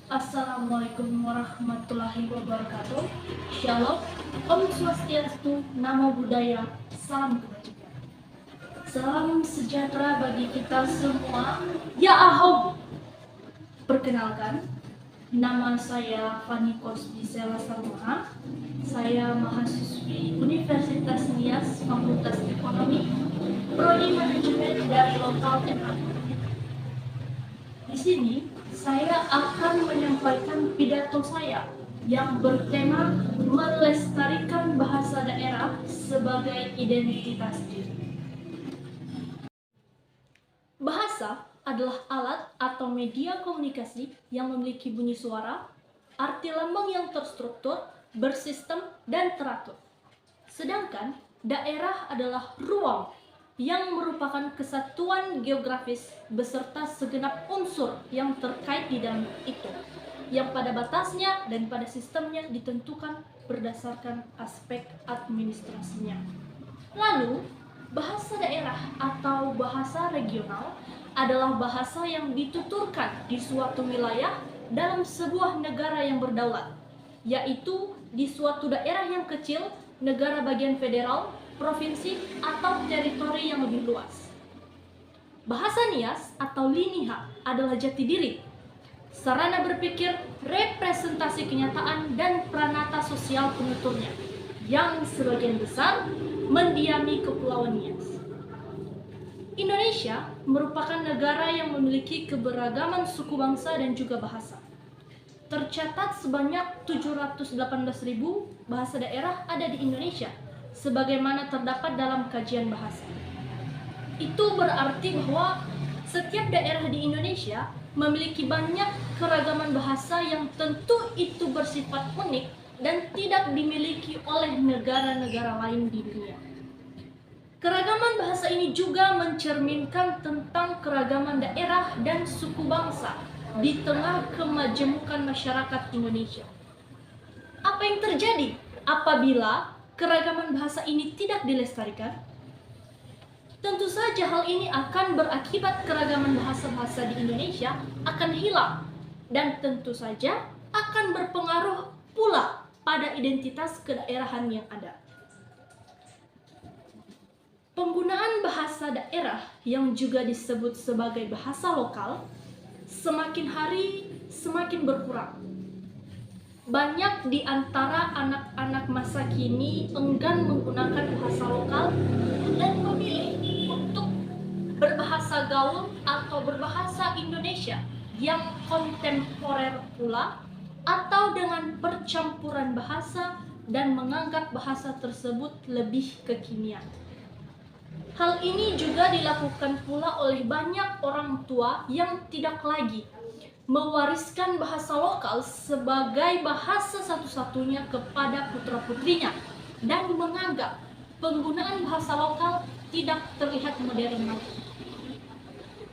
Assalamualaikum warahmatullahi wabarakatuh. Shalom, Om Swastiastu, Namo Buddhaya, Salam Kebajikan. Salam sejahtera bagi kita semua. Ya Ahom. Perkenalkan, nama saya Fani Kosbi Sela Sarmoha. Saya mahasiswi Universitas Nias, Fakultas Ekonomi, Prodi Manajemen dari Lokal MA. Di sini saya akan menyampaikan pidato saya yang bertema melestarikan bahasa daerah sebagai identitas diri. Bahasa adalah alat atau media komunikasi yang memiliki bunyi suara, arti lambang yang terstruktur, bersistem, dan teratur. Sedangkan daerah adalah ruang yang merupakan kesatuan geografis beserta segenap unsur yang terkait di dalam itu, yang pada batasnya dan pada sistemnya ditentukan berdasarkan aspek administrasinya. Lalu, bahasa daerah atau bahasa regional adalah bahasa yang dituturkan di suatu wilayah dalam sebuah negara yang berdaulat, yaitu di suatu daerah yang kecil, negara bagian federal, provinsi, atau teritori yang lebih luas. Bahasa Nias atau Liniha adalah jati diri, sarana berpikir, representasi kenyataan, dan pranata sosial penuturnya, yang sebagian besar mendiami Kepulauan Nias. Indonesia merupakan negara yang memiliki keberagaman suku bangsa dan juga bahasa. Tercatat sebanyak 718.000 bahasa daerah ada di Indonesia, sebagaimana terdapat dalam kajian bahasa. Itu berarti bahwa setiap daerah di Indonesia memiliki banyak keragaman bahasa yang tentu itu bersifat unik dan tidak dimiliki oleh negara-negara lain di dunia. Keragaman bahasa ini juga mencerminkan tentang keragaman daerah dan suku bangsa di tengah kemajemukan masyarakat Indonesia. Apa yang terjadi apabila keragaman bahasa ini tidak dilestarikan? Tentu saja hal ini akan berakibat keragaman bahasa-bahasa di Indonesia akan hilang dan tentu saja akan berpengaruh pula pada identitas kedaerahan yang ada. Penggunaan bahasa daerah yang juga disebut sebagai bahasa lokal semakin hari semakin berkurang. Banyak di antara anak-anak masa kini enggan menggunakan bahasa lokal dan memilih untuk berbahasa gaul atau berbahasa Indonesia yang kontemporer pula atau dengan percampuran bahasa dan menganggap bahasa tersebut lebih kekinian. Hal ini juga dilakukan pula oleh banyak orang tua yang tidak lagi mewariskan bahasa lokal sebagai bahasa satu-satunya kepada putra-putrinya dan menganggap penggunaan bahasa lokal tidak terlihat modern lagi.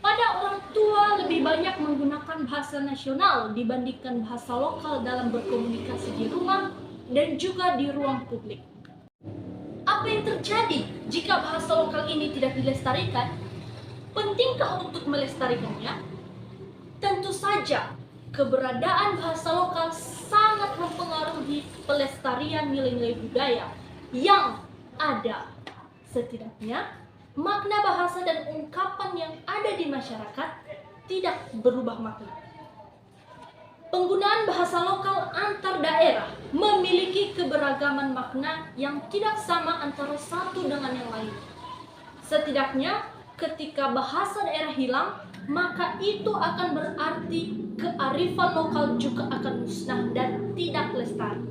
Pada orang tua lebih banyak menggunakan bahasa nasional dibandingkan bahasa lokal dalam berkomunikasi di rumah dan juga di ruang publik. Apa yang terjadi jika bahasa lokal ini tidak dilestarikan? Pentingkah untuk melestarikannya? Tentu saja, keberadaan bahasa lokal sangat mempengaruhi pelestarian nilai-nilai budaya yang ada. Setidaknya, makna bahasa dan ungkapan yang ada di masyarakat tidak berubah makna. Penggunaan bahasa lokal antar daerah memiliki keberagaman makna yang tidak sama antara satu dengan yang lain. Setidaknya, ketika bahasa daerah hilang, maka itu akan berarti kearifan lokal juga akan musnah dan tidak lestari.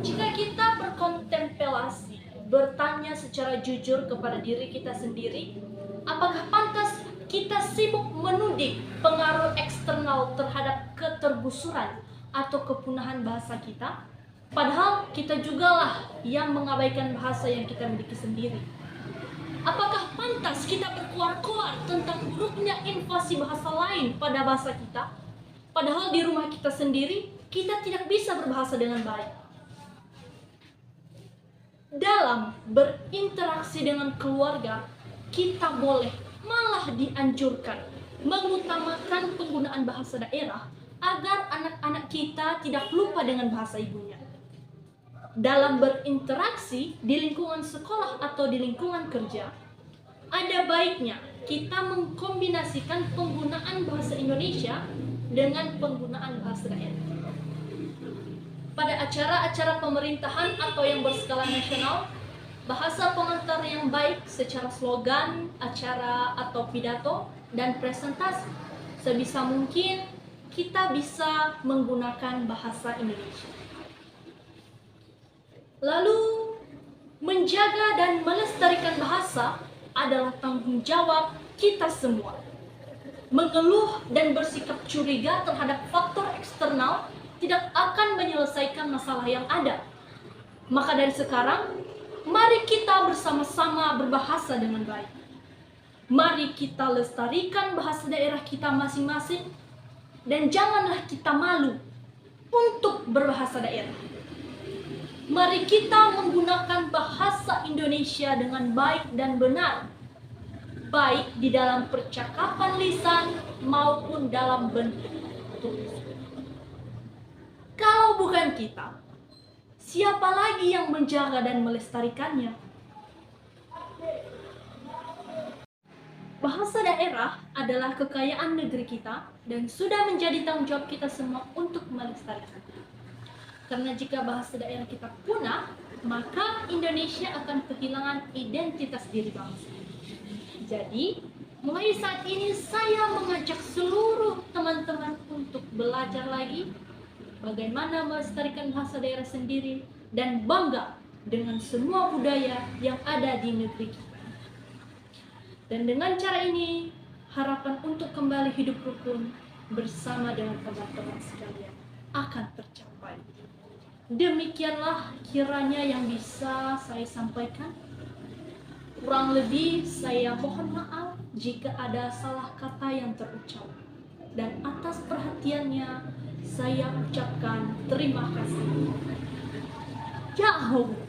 Jika kita berkontemplasi, bertanya secara jujur kepada diri kita sendiri, apakah pantas kita sibuk menuding pengaruh eksternal terhadap ketergusuran atau kepunahan bahasa kita? Padahal kita jugalah yang mengabaikan bahasa yang kita miliki sendiri. Apakah pantas kita berkuar-kuar tentang buruknya invasi bahasa lain pada bahasa kita? Padahal di rumah kita sendiri, kita tidak bisa berbahasa dengan baik. Dalam berinteraksi dengan keluarga, kita boleh malah dianjurkan mengutamakan penggunaan bahasa daerah agar anak-anak kita tidak lupa dengan bahasa ibunya. Dalam berinteraksi di lingkungan sekolah atau di lingkungan kerja, ada baiknya kita mengkombinasikan penggunaan bahasa Indonesia dengan penggunaan bahasa daerah. Pada acara-acara pemerintahan atau yang berskala nasional, bahasa pengantar yang baik secara slogan, acara atau pidato, dan presentasi, sebisa mungkin kita bisa menggunakan bahasa Indonesia. Lalu, menjaga dan melestarikan bahasa adalah tanggung jawab kita semua. Mengeluh dan bersikap curiga terhadap faktor eksternal tidak akan menyelesaikan masalah yang ada. Maka dari sekarang, mari kita bersama-sama berbahasa dengan baik. Mari kita lestarikan bahasa daerah kita masing-masing, dan janganlah kita malu untuk berbahasa daerah. Mari kita menggunakan bahasa Indonesia dengan baik dan benar, baik di dalam percakapan lisan maupun dalam bentuk tulis. Kalau bukan kita, siapa lagi yang menjaga dan melestarikannya? Bahasa daerah adalah kekayaan negeri kita dan sudah menjadi tanggung jawab kita semua untuk melestarikannya. Karena jika bahasa daerah kita punah, maka Indonesia akan kehilangan identitas diri bangsa. Jadi, mulai saat ini saya mengajak seluruh teman-teman untuk belajar lagi bagaimana melestarikan bahasa daerah sendiri dan bangga dengan semua budaya yang ada di negeri kita. Dan dengan cara ini, harapan untuk kembali hidup rukun bersama dengan teman-teman sekalian akan tercapai. Demikianlah kiranya yang bisa saya sampaikan. Kurang lebih saya mohon maaf jika ada salah kata yang terucap. Dan atas perhatiannya saya ucapkan terima kasih. Ciao.